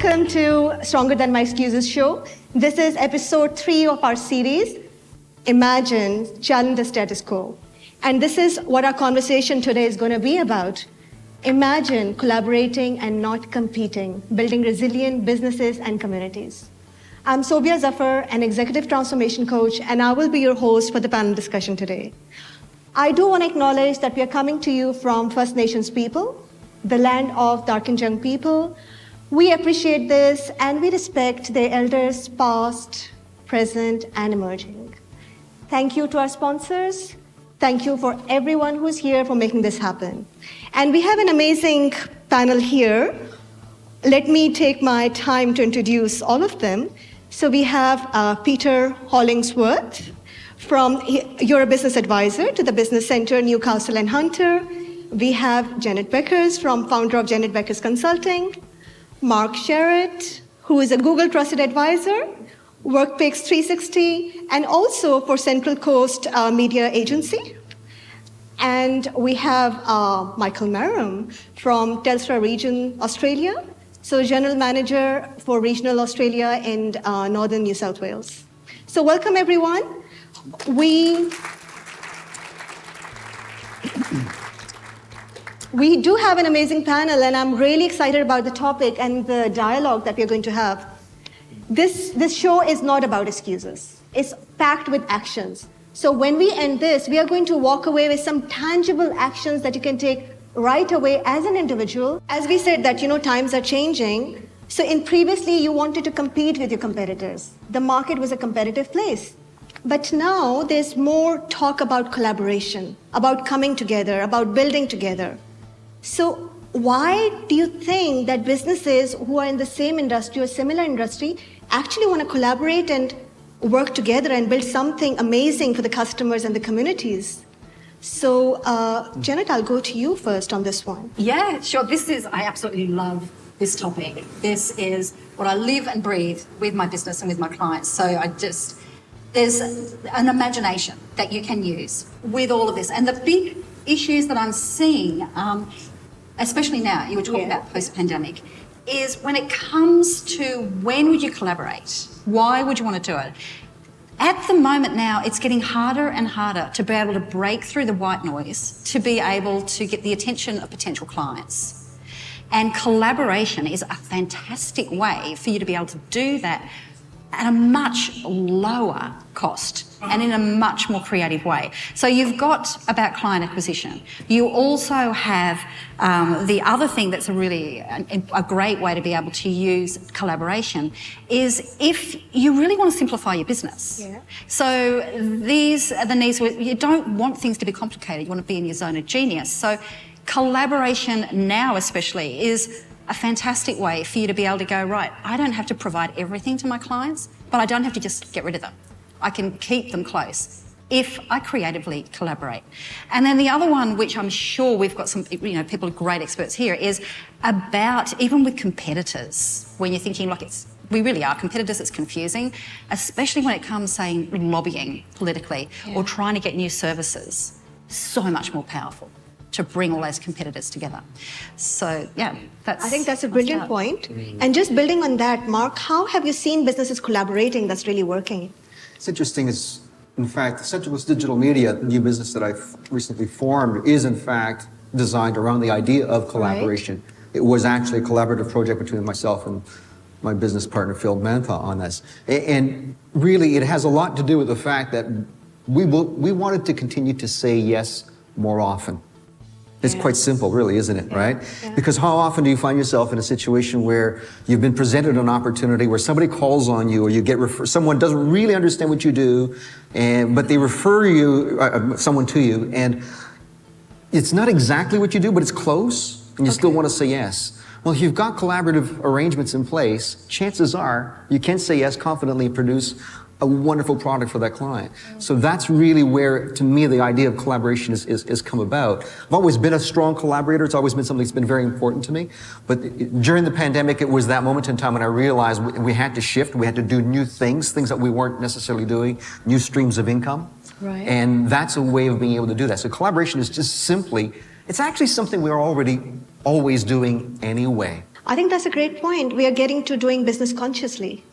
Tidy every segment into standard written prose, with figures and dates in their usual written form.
welcome to Stronger Than My Excuses show. This is episode 3 of our series, Imagine, Challenge the Status Quo. And this is what our conversation today is going to be about. Imagine collaborating and not competing, building resilient businesses and communities. I'm Sobia, Zafar, an executive transformation coach, and I will be your host for the panel discussion today. I do want to acknowledge that we are coming to you from First Nations people, the land of dark-skinned young people. We appreciate this and we respect their elders past, present, and emerging. Thank you to our sponsors. Thank you for everyone who's here for making this happen. And we have an amazing panel here. Let me take my time to introduce all of them. So we have Peter Hollingsworth, you're a business advisor to the Business Center, Newcastle and Hunter. We have Janet Beckers, founder of Janet Beckers Consulting. Mark Sherritt, who is a Google Trusted Advisor, Workpix 360, and also for Central Coast Media Agency. And we have Michael Merrim from Telstra Region Australia, so General Manager for Regional Australia in Northern New South Wales. So welcome, everyone. We do have an amazing panel, and I'm really excited about the topic and the dialogue that we're going to have. This show is not about excuses. It's packed with actions. So when we end this, we are going to walk away with some tangible actions that you can take right away as an individual. As we said that, times are changing. So previously, you wanted to compete with your competitors. The market was a competitive place. But now there's more talk about collaboration, about coming together, about building together. So why do you think that businesses who are in the same industry or similar industry actually want to collaborate and work together and build something amazing for the customers and the communities? So Janet, I'll go to you first on this one. Yeah, sure. I absolutely love this topic. This is what I live and breathe with my business and with my clients. So there's an imagination that you can use with all of this. And the big issues that I'm seeing, especially now, you were talking about post-pandemic, is when it comes to when would you collaborate? Why would you want to do it? At the moment now, it's getting harder and harder to be able to break through the white noise, to be able to get the attention of potential clients. And collaboration is a fantastic way for you to be able to do that at a much lower cost and in a much more creative way. So you've got about client acquisition. You also have the other thing that's a great way to be able to use collaboration is if you really want to simplify your business. Yeah. So these are the needs where you don't want things to be complicated. You want to be in your zone of genius. So collaboration now especially is a fantastic way for you to be able to go, right, I don't have to provide everything to my clients, but I don't have to just get rid of them. I can keep them close if I creatively collaborate. And then the other one, which I'm sure we've got some, people, great experts here, is about even with competitors, when you're thinking we really are competitors, it's confusing, especially when it comes saying lobbying politically or trying to get new services. So much more powerful to bring all those competitors together. So, I think that's a brilliant point. And just building on that, Mark, how have you seen businesses collaborating that's really working? It's interesting. In fact, Central Coast Digital Media, the new business that I've recently formed, is in fact designed around the idea of collaboration. Right. It was actually a collaborative project between myself and my business partner, Phil Mantha, on this. And really, it has a lot to do with the fact that we wanted to continue to say yes more often. It's quite simple, really, isn't it, right? Yeah. Because how often do you find yourself in a situation where you've been presented an opportunity where somebody calls on you or you get someone doesn't really understand what you do, but they refer someone to you, and it's not exactly what you do, but it's close, and you still want to say yes. Well, if you've got collaborative arrangements in place, chances are you can say yes confidently and produce a wonderful product for that client. So that's really where, to me, the idea of collaboration has come about. I've always been a strong collaborator. It's always been something that's been very important to me. But during the pandemic, it was that moment in time when I realized we had to shift. We had to do new things that we weren't necessarily doing, new streams of income. Right. And that's a way of being able to do that. So collaboration is just simply, it's actually something we're already always doing anyway. I think that's a great point. We are getting to doing business consciously.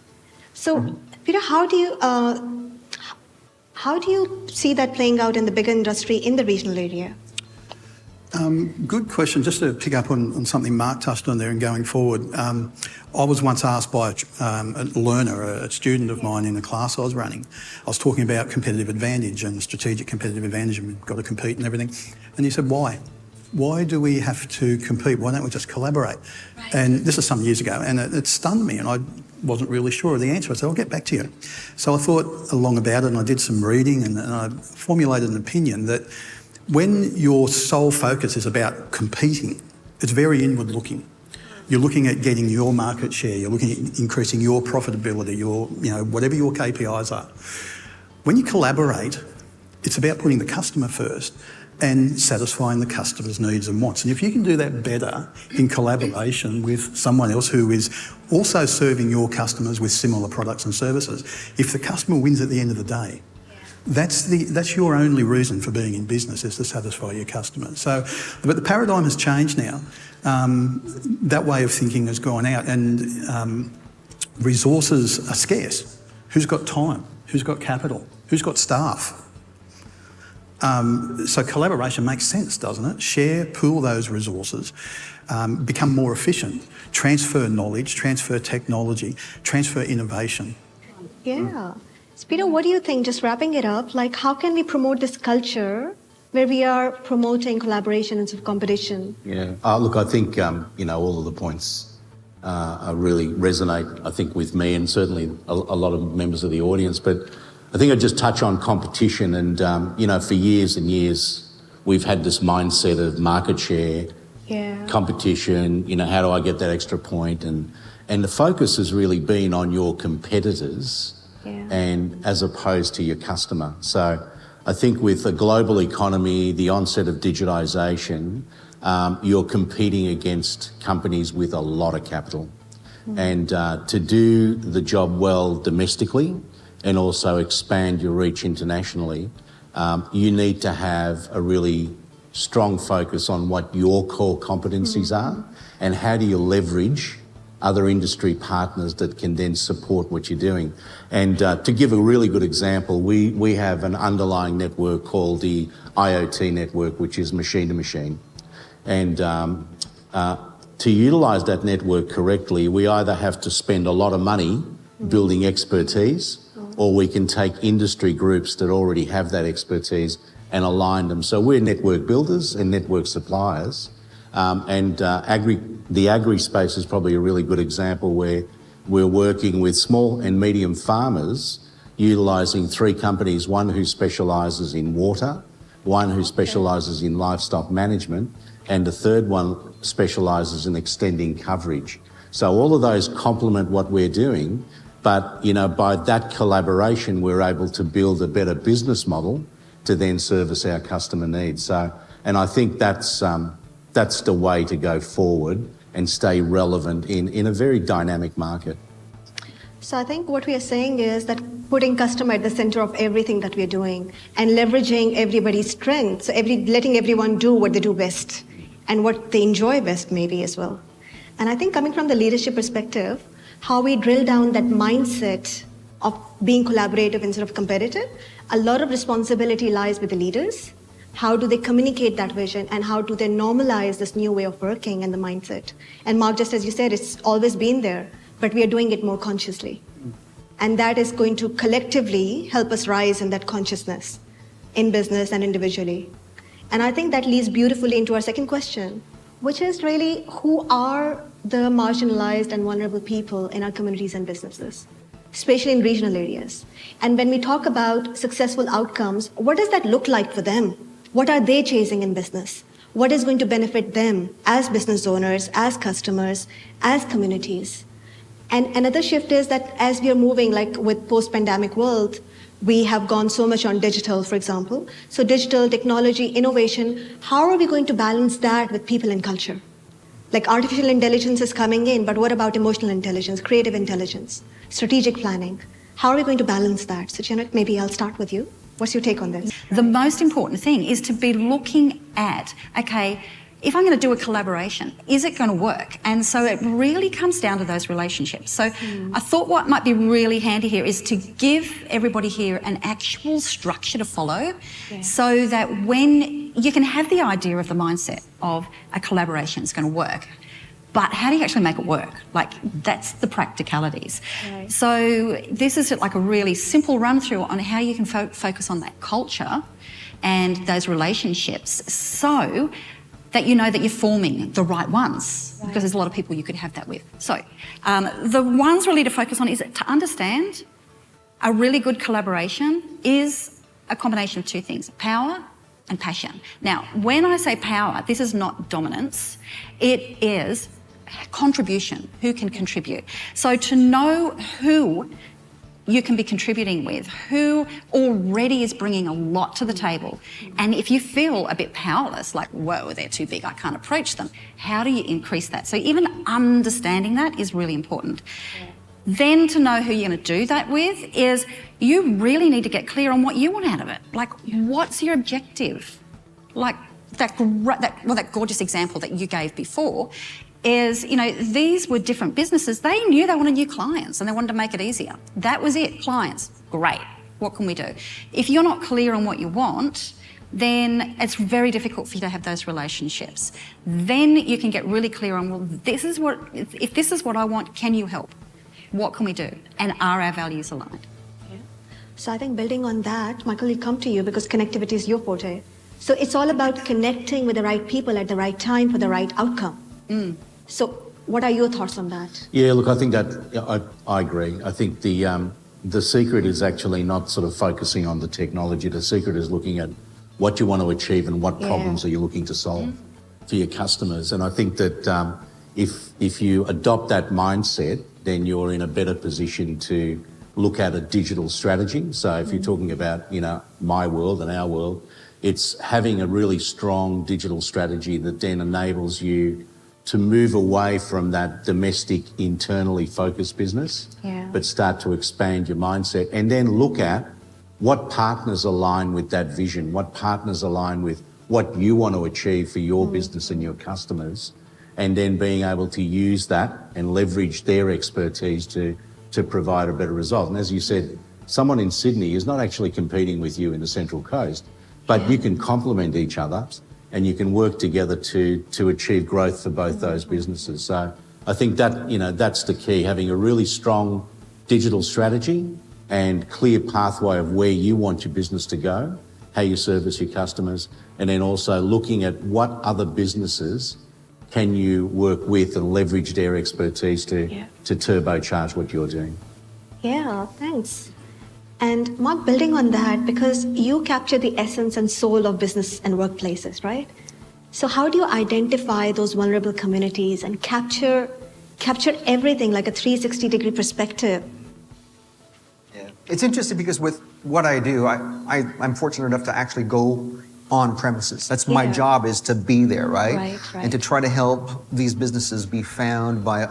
So, Peter, how do you see that playing out in the bigger industry in the regional area? Good question. Just to pick up on something Mark touched on there and going forward, I was once asked by a learner, a student of mine in a class I was running. I was talking about competitive advantage and strategic competitive advantage, and we've got to compete and everything. And he said, why? Why do we have to compete? Why don't we just collaborate? Right. And this is some years ago, and it stunned me, and I wasn't really sure of the answer. I said, I'll get back to you. So I thought along about it, and I did some reading, and I formulated an opinion that when your sole focus is about competing, it's very inward looking. You're looking at getting your market share, you're looking at increasing your profitability, whatever your KPIs are. When you collaborate, it's about putting the customer first and satisfying the customer's needs and wants. And if you can do that better in collaboration with someone else who is also serving your customers with similar products and services, if the customer wins at the end of the day, that's your only reason for being in business, is to satisfy your customers. So, but the paradigm has changed now. That way of thinking has gone out, and resources are scarce. Who's got time? Who's got capital? Who's got staff? So collaboration makes sense, doesn't it? Share, pool those resources, become more efficient, transfer knowledge, transfer technology, transfer innovation. Yeah. So Peter, what do you think, just wrapping it up, like how can we promote this culture where we are promoting collaboration instead of competition? Yeah, look, I think, all of the points really resonate, I think, with me and certainly a lot of members of the audience. But I think I'd just touch on competition. And, for years and years, we've had this mindset of market share, competition, how do I get that extra point? And the focus has really been on your competitors and as opposed to your customer. So I think with the global economy, the onset of digitization, you're competing against companies with a lot of capital. And to do the job well domestically and also expand your reach internationally, you need to have a really strong focus on what your core competencies are and how do you leverage other industry partners that can then support what you're doing. And to give a really good example, we have an underlying network called the IoT network, which is machine to machine. And to utilise that network correctly, we either have to spend a lot of money building expertise, or we can take industry groups that already have that expertise and align them. So we're network builders and network suppliers. The agri space is probably a really good example where we're working with small and medium farmers, utilising 3 companies, one who specialises in water, one who specialises in livestock management, and the third one specialises in extending coverage. So all of those complement what we're doing, but by that collaboration, we're able to build a better business model to then service our customer needs. So, and I think that's the way to go forward and stay relevant in a very dynamic market. So I think what we are saying is that putting customer at the center of everything that we're doing and leveraging everybody's strengths, so letting everyone do what they do best and what they enjoy best maybe as well. And I think coming from the leadership perspective, how we drill down that mindset of being collaborative instead of competitive, a lot of responsibility lies with the leaders. How do they communicate that vision and how do they normalize this new way of working and the mindset? And Mark, just as you said, it's always been there, but we are doing it more consciously. And that is going to collectively help us rise in that consciousness in business and individually. And I think that leads beautifully into our second question, which is really who are the marginalized and vulnerable people in our communities and businesses, especially in regional areas. And when we talk about successful outcomes, what does that look like for them? What are they chasing in business? What is going to benefit them as business owners, as customers, as communities? And another shift is that as we are moving, like with post-pandemic world, we have gone so much on digital, for example. So digital, technology, innovation, how are we going to balance that with people and culture? Like artificial intelligence is coming in, but what about emotional intelligence, creative intelligence, strategic planning? How are we going to balance that? So Janet, maybe I'll start with you. What's your take on this? The most important thing is to be looking at, if I'm going to do a collaboration, is it going to work? And so it really comes down to those relationships. So I thought what might be really handy here is to give everybody here an actual structure to follow, so that when you can have the idea of the mindset of a collaboration is going to work, but how do you actually make it work? Like, that's the practicalities. Right. So this is like a really simple run through on how you can focus on that culture and those relationships, so that you know that you're forming the right ones, because there's a lot of people you could have that with. So the ones really to focus on is to understand a really good collaboration is a combination of two things: power and passion. Now, when I say power, this is not dominance, it is contribution, who can contribute. So to know who you can be contributing with, who already is bringing a lot to the table. And if you feel a bit powerless, like, whoa, they're too big, I can't approach them, how do you increase that? So even understanding that is really important. Then to know who you're going to do that with is you really need to get clear on what you want out of it. Like, what's your objective? Like that gorgeous example that you gave before is, you know, these were different businesses. They knew they wanted new clients and they wanted to make it easier. That was it. Clients, great. What can we do? If you're not clear on what you want, then it's very difficult for you to have those relationships. Then you can get really clear on, well, if this is what I want, can you help? What can we do? And are our values aligned? Yeah. So I think building on that, Michael, we come to you because connectivity is your forte. So it's all about connecting with the right people at the right time for the right outcome. So what are your thoughts on that? Yeah, look, I think that I agree. I think the secret is actually not sort of focusing on the technology. The secret is looking at what you want to achieve and what problems are you looking to solve for your customers. And I think that if you adopt that mindset, then you're in a better position to look at a digital strategy. So if you're talking about, you know, my world and our world, it's having a really strong digital strategy that then enables you to move away from that domestic, internally focused business, but start to expand your mindset and then look at what partners align with that vision, what partners align with what you want to achieve for your business and your customers, and then being able to use that and leverage their expertise to provide a better result. And as you said, someone in Sydney is not actually competing with you in the Central Coast, but you can complement each other and you can work together to achieve growth for both those businesses. So I think that, you know, that's the key, having a really strong digital strategy and clear pathway of where you want your business to go, how you service your customers, and then also looking at what other businesses can you work with and leverage their expertise to turbocharge what you're doing. Yeah, thanks. And Mark, building on that, because you capture the essence and soul of business and workplaces, right? So how do you identify those vulnerable communities and capture everything like a 360-degree perspective? Yeah. It's interesting because with what I do, I'm fortunate enough to actually go on premises. That's my job, is to be there, right? Right. And to try to help these businesses be found by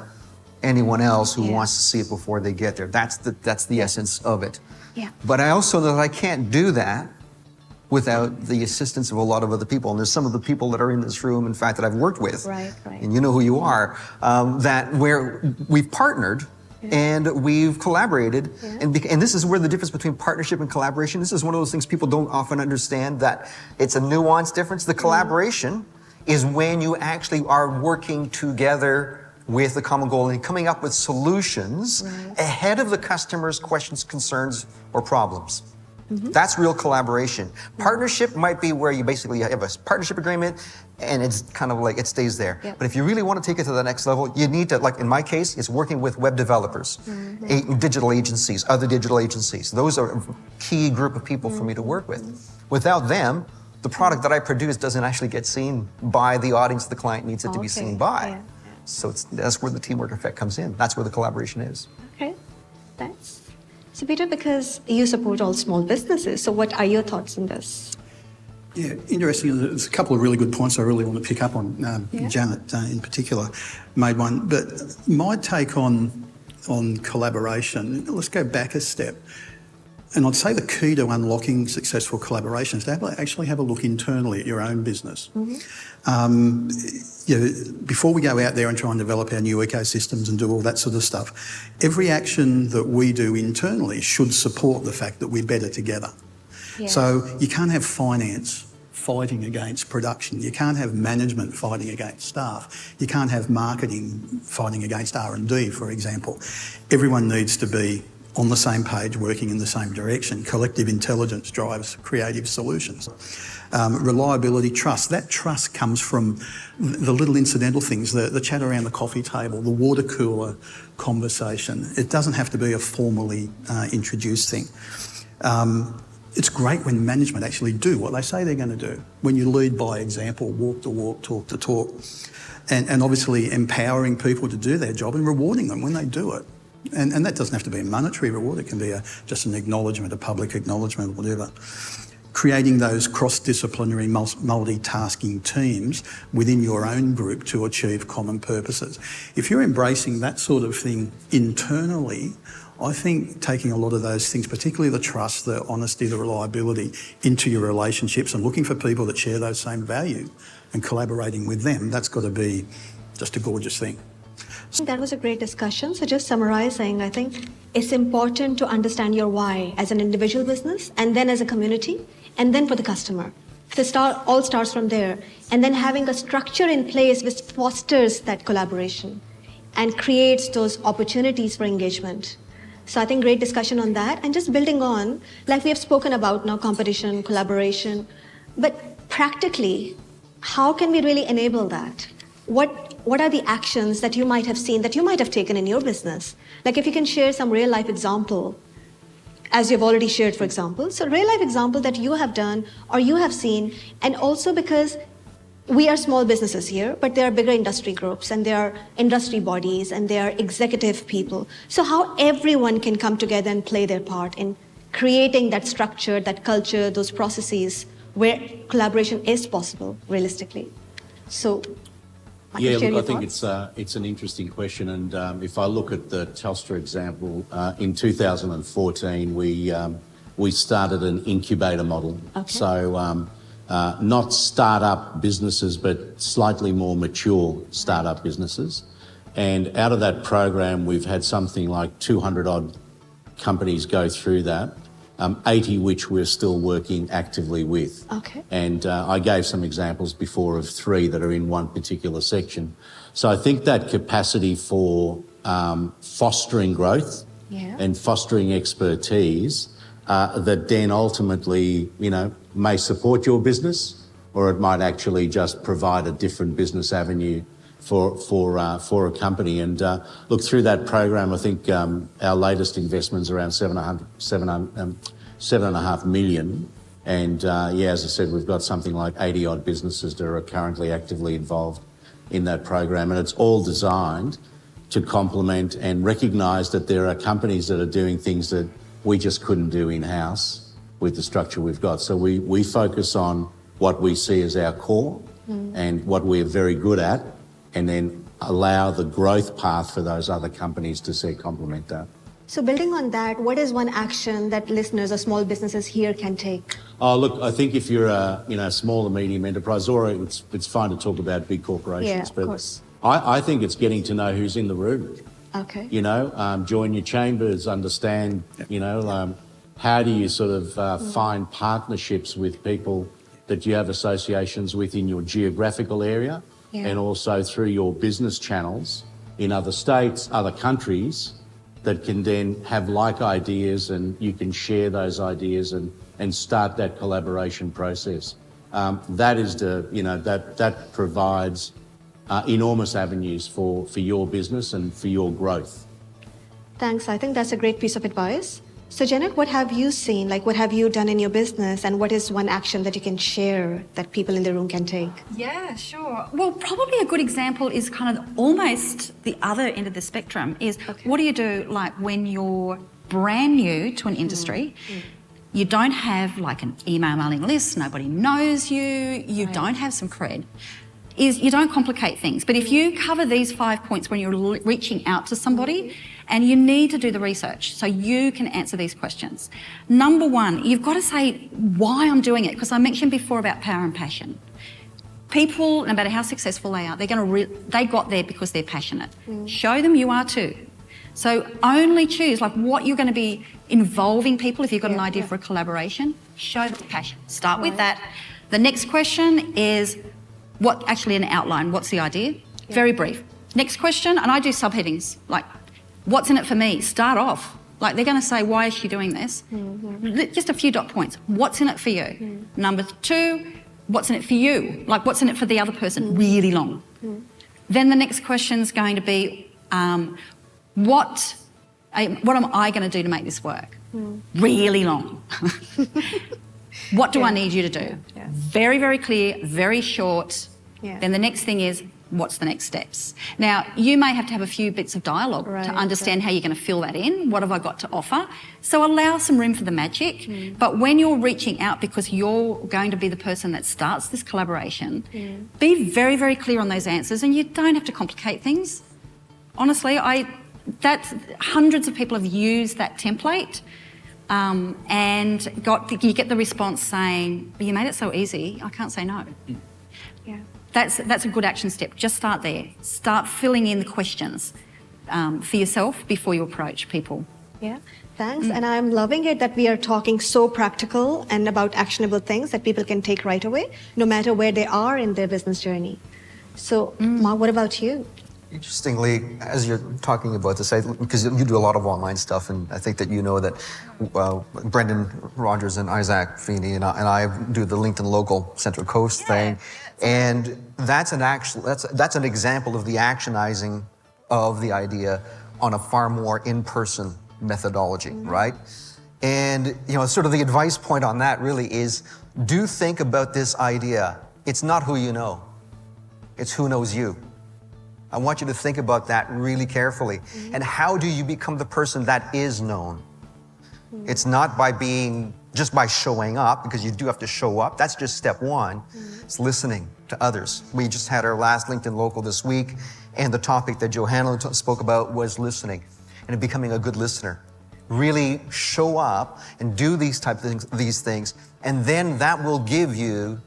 anyone else who wants to see it before they get there. That's the essence of it. Yeah. But I also know that I can't do that without the assistance of a lot of other people. And there's some of the people that are in this room, in fact, that I've worked with. Right. And you know who you are. Where we've partnered and we've collaborated. And this is where the difference between partnership and collaboration, this is one of those things people don't often understand, that it's a nuanced difference. The collaboration is when you actually are working together with the common goal and coming up with solutions ahead of the customer's questions, concerns, or problems. That's real collaboration. Partnership might be where you basically have a partnership agreement and it's kind of like it stays there. But if you really want to take it to the next level, you need to, like in my case, it's working with web developers, digital agencies, other digital agencies. Those are a key group of people for me to work with. Without them, the product that I produce doesn't actually get seen by the audience the client needs it to be seen by. So that's where the teamwork effect comes in. That's where the collaboration is. Okay, thanks. So Peter, because you support all small businesses, so what are your thoughts on this? Yeah, interesting. There's a couple of really good points I really want to pick up on. Janet, in particular, made one. But my take on collaboration, let's go back a step. And I'd say the key to unlocking successful collaboration is to actually have a look internally at your own business. Before we go out there and try and develop our new ecosystems and do all that sort of stuff, every action that we do internally should support the fact that we're better together. Yes. So you can't have finance fighting against production. You can't have management fighting against staff. You can't have marketing fighting against R&D, for example. Everyone needs to be on the same page, working in the same direction. Collective intelligence drives creative solutions. Reliability, trust. That trust comes from the little incidental things, the chat around the coffee table, the water cooler conversation. It doesn't have to be a formally introduced thing. It's great when management actually do what they say they're going to do. When you lead by example, walk the walk, talk the talk. And obviously empowering people to do their job and rewarding them when they do it. And that doesn't have to be a monetary reward. It can be just an acknowledgement, a public acknowledgement, whatever. Creating those cross-disciplinary, multitasking teams within your own group to achieve common purposes. If you're embracing that sort of thing internally, I think taking a lot of those things, particularly the trust, the honesty, the reliability, into your relationships and looking for people that share those same values and collaborating with them, that's got to be just a gorgeous thing. That was a great discussion. So just summarizing, I think it's important to understand your why as an individual business and then as a community and then for the customer. All starts from there. And then having a structure in place which fosters that collaboration and creates those opportunities for engagement. So I think great discussion on that. And just building on, like we have spoken about now, competition, collaboration, but practically, how can we really enable that? What are the actions that you might have seen, that you might have taken in your business? Like if you can share some real life example, as you've already shared, for example. So real life example that you have done or you have seen, and also because we are small businesses here, but there are bigger industry groups and there are industry bodies and there are executive people. So how everyone can come together and play their part in creating that structure, that culture, those processes where collaboration is possible realistically. So yeah, look, I think it's an interesting question, and if I look at the Telstra example, in 2014 we started an incubator model. Okay. So not start-up businesses, but slightly more mature start-up businesses, and out of that program we've had something like 200 odd companies go through that. 80 which we're still working actively with. Okay. And I gave some examples before of 3 that are in one particular section. So I think that capacity for fostering growth and fostering expertise that then ultimately, may support your business, or it might actually just provide a different business avenue for a company. And look, through that program, I think our latest investment's around 7.5 million. And as I said, we've got something like 80 odd businesses that are currently actively involved in that program. And it's all designed to complement and recognise that there are companies that are doing things that we just couldn't do in-house with the structure we've got. So we focus on what we see as our core and what we're very good at, and then allow the growth path for those other companies to complement that. So building on that, what is one action that listeners or small businesses here can take? Oh, look, I think if you're a small or medium enterprise, or it's fine to talk about big corporations, Yeah, but of course. I think it's getting to know who's in the room. Okay. Join your chambers, understand, how do you sort of find partnerships with people that you have associations with in your geographical area, and also through your business channels in other states, other countries, that can then have like ideas, and you can share those ideas and start that collaboration process. That is that provides enormous avenues for your business and for your growth. Thanks. I think that's a great piece of advice. So Janet, what have you seen? Like, what have you done in your business, and what is one action that you can share that people in the room can take? Yeah, sure. Well, probably a good example is kind of almost the other end of the spectrum is what do you do like when you're brand new to an industry? You don't have like an email mailing list, nobody knows you, you don't have some cred. is you don't complicate things. But if you cover these 5 points when you're reaching out to somebody, and you need to do the research so you can answer these questions. Number one, you've got to say why I'm doing it, because I mentioned before about power and passion. People, no matter how successful they are, they got there because they're passionate. Show them you are too. So only choose like what you're going to be involving people. If you've got an idea for a collaboration, show them passion. Start with that. The next question is actually an outline. What's the idea? Very brief. Next question, and I do subheadings like, what's in it for me? Start off. Like they're going to say, why is she doing this? Just a few dot points. What's in it for you? Number two, what's in it for you? Like what's in it for the other person? Really long. Then the next question is going to be, what am I going to do to make this work? Really long. What do I need you to do? Very, very clear, very short. Then the next thing is, what's the next steps? Now, you may have to have a few bits of dialogue to understand how you're going to fill that in. What have I got to offer? So allow some room for the magic. But when you're reaching out because you're going to be the person that starts this collaboration, be very, very clear on those answers, and you don't have to complicate things. Honestly, hundreds of people have used that template and you get the response saying, but you made it so easy, I can't say no. That's a good action step. Just start there. Start filling in the questions for yourself before you approach people. Yeah, thanks. And I'm loving it that we are talking so practical and about actionable things that people can take right away, no matter where they are in their business journey. So, Ma, what about you? Interestingly, as you're talking about this, because you do a lot of online stuff, and I think that you know that Brendan Rogers and Isaac Feeney and I do the LinkedIn Local Central Coast thing, and that's an example of the actionizing of the idea on a far more in-person methodology, right? And sort of the advice point on that really is, do think about this idea. It's not who you know, it's who knows you. I want you to think about that really carefully. And how do you become the person that is known? It's not just by showing up, because you do have to show up. That's just step one. It's listening to others. We just had our last LinkedIn Local this week, and the topic that Johanna spoke about was listening and becoming a good listener. Really show up and do these things, and then that will give you,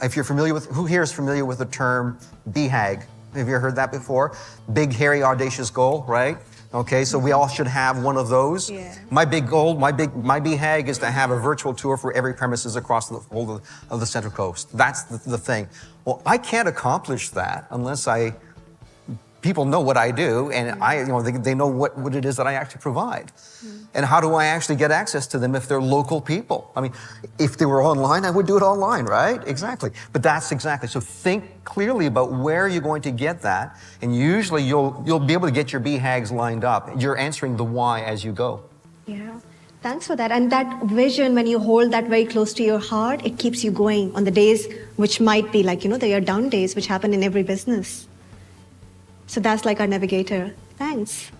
if you're familiar with, who here is familiar with the term BHAG? Have you ever heard that before? Big, hairy, audacious goal, right? Okay, so we all should have one of those. My big goal, my BHAG is to have a virtual tour for every premises across the whole of the Central Coast. That's the thing. Well, I can't accomplish that unless people know what I do, and they know what it is that I actually provide. And how do I actually get access to them if they're local people? I mean, if they were online, I would do it online, right? Exactly. But that's exactly. So think clearly about where you're going to get that, and usually you'll be able to get your BHAGs lined up. You're answering the why as you go. Yeah. Thanks for that. And that vision, when you hold that very close to your heart, it keeps you going on the days which might be like, there are down days which happen in every business. So that's like our navigator. Thanks.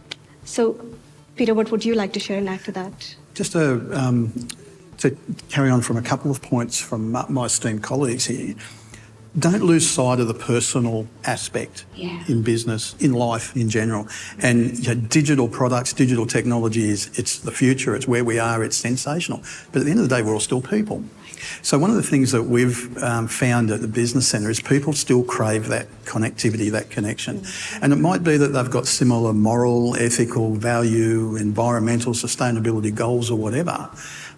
So, Peter, what would you like to share and add to that? Just to carry on from a couple of points from my esteemed colleagues here, don't lose sight of the personal aspect in business, in life in general. And digital products, digital technology it's the future, it's where we are, it's sensational. But at the end of the day, we're all still people. So one of the things that we've found at the Business Centre is people still crave that connectivity, that connection. And it might be that they've got similar moral, ethical, value, environmental, sustainability goals or whatever.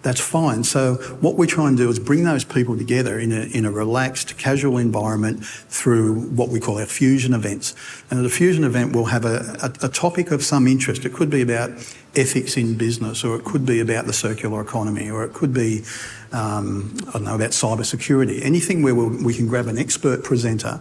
That's fine. So what we try and do is bring those people together in a relaxed, casual environment through what we call our fusion events. And at a fusion event, we'll have a topic of some interest. It could be about ethics in business, or it could be about the circular economy, or it could be, about cyber security. Anything where we can grab an expert presenter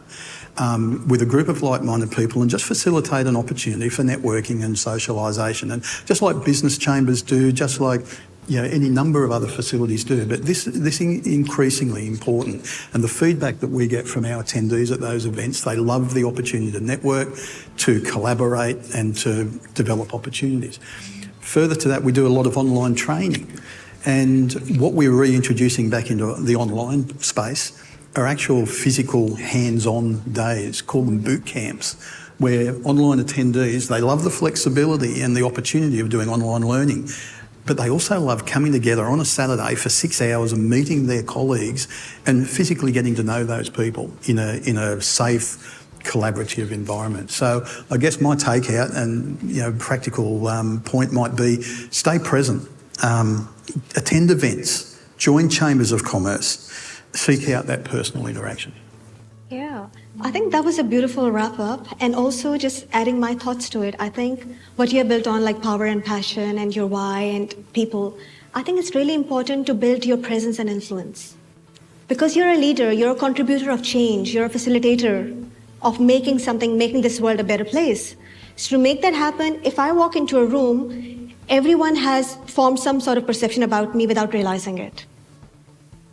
with a group of like-minded people and just facilitate an opportunity for networking and socialisation. And just like business chambers do, just like any number of other facilities do, but this is increasingly important. And the feedback that we get from our attendees at those events, they love the opportunity to network, to collaborate and to develop opportunities. Further to that, we do a lot of online training. And what we're reintroducing back into the online space are actual physical hands-on days, call them boot camps, where online attendees, they love the flexibility and the opportunity of doing online learning, but they also love coming together on a Saturday for 6 hours and meeting their colleagues and physically getting to know those people in a safe, collaborative environment. So I guess my takeout and practical point might be stay present, attend events, join chambers of commerce, seek out that personal interaction. Yeah, I think that was a beautiful wrap up. And also just adding my thoughts to it, I think what you have built on, like power and passion and your why and people, I think it's really important to build your presence and influence. Because you're a leader, you're a contributor of change, you're a facilitator of making this world a better place. So to make that happen, if I walk into a room, everyone has formed some sort of perception about me without realizing it.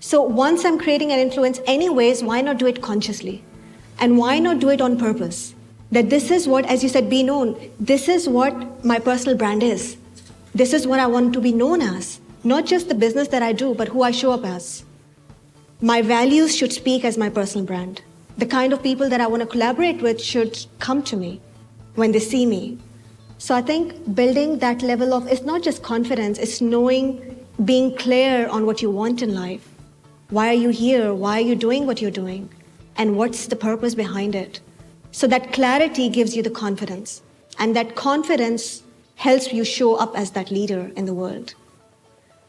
So once I'm creating an influence anyways, why not do it consciously? And why not do it on purpose? That this is what, as you said, be known. This is what my personal brand is. This is what I want to be known as. Not just the business that I do, but who I show up as. My values should speak as my personal brand. The kind of people that I want to collaborate with should come to me when they see me. So I think building that level of, it's not just confidence, it's knowing, being clear on what you want in life. Why are you here? Why are you doing what you're doing? And what's the purpose behind it? So that clarity gives you the confidence. And that confidence helps you show up as that leader in the world.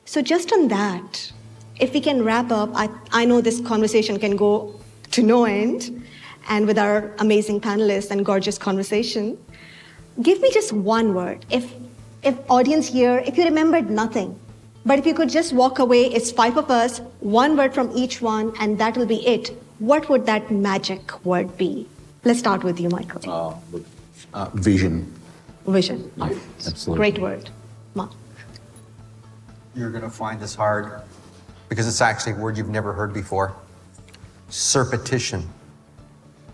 So just on that, if we can wrap up, I know this conversation can go to no end. And with our amazing panelists and gorgeous conversation, give me just one word. If audience here, if you remembered nothing, but if you could just walk away, it's 5 of us, one word from each one, and that will be it. What would that magic word be? Let's start with you, Michael. Vision. Vision. Absolutely. Great word. Ma. You're going to find this hard because it's actually a word you've never heard before. Surreptition.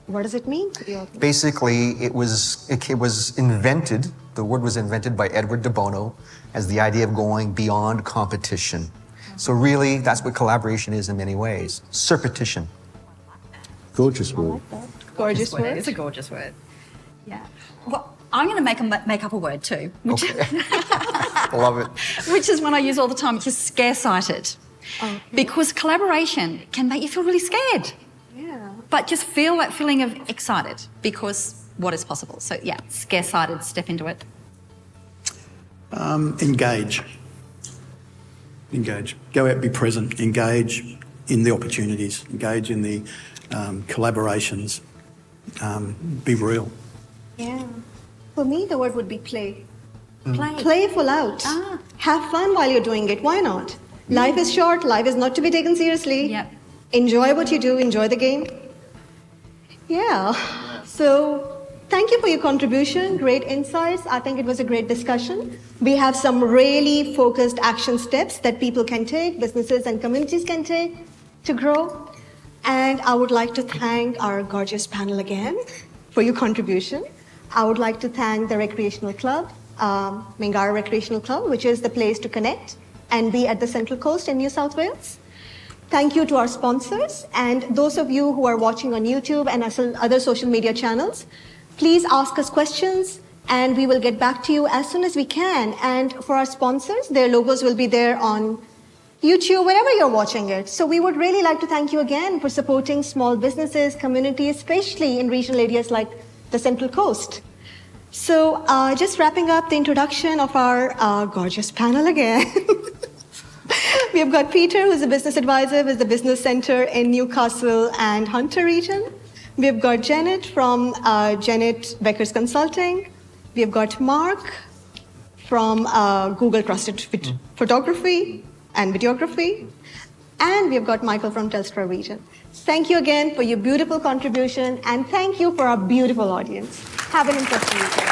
What does it mean? Basically, it was invented, the word was invented by Edward de Bono as the idea of going beyond competition. So really, that's what collaboration is in many ways. Surreptition. Gorgeous word. Gorgeous word. It's a gorgeous word. Yeah. Well, I'm going to make up a word too, which, Love it. which is one I use all the time, which is scare-sighted. Okay. Because collaboration can make you feel really scared. Yeah. But just feel that feeling of excited because what is possible. So yeah, scare-sighted, step into it. Engage. Go out, be present. Engage in the opportunities. Engage in the collaborations. Be real. Yeah. For me, the word would be play. Play. Playful out. Have fun while you're doing it. Why not? Life is short. Life is not to be taken seriously. Yep. Enjoy what you do. Enjoy the game. Yeah. So thank you for your contribution. Great insights. I think it was a great discussion. We have some really focused action steps that people can take, businesses and communities can take to grow. And I would like to thank our gorgeous panel again for your contribution. I would like to thank the Recreational Club, Mingara Recreational Club, which is the place to connect and be at the Central Coast in New South Wales. Thank you to our sponsors and those of you who are watching on YouTube and other social media channels. Please ask us questions and we will get back to you as soon as we can. And for our sponsors, their logos will be there on YouTube, wherever you're watching it. So we would really like to thank you again for supporting small businesses, communities, especially in regional areas like the Central Coast. So just wrapping up the introduction of our gorgeous panel again. We have got Peter, who's a business advisor with the Business Center in Newcastle and Hunter region. We have got Janet from Janet Becker's Consulting. We have got Mark from Google Trusted Photography and Videography. And we have got Michael from Telstra region. Thank you again for your beautiful contribution and thank you for our beautiful audience. Have an interesting weekend.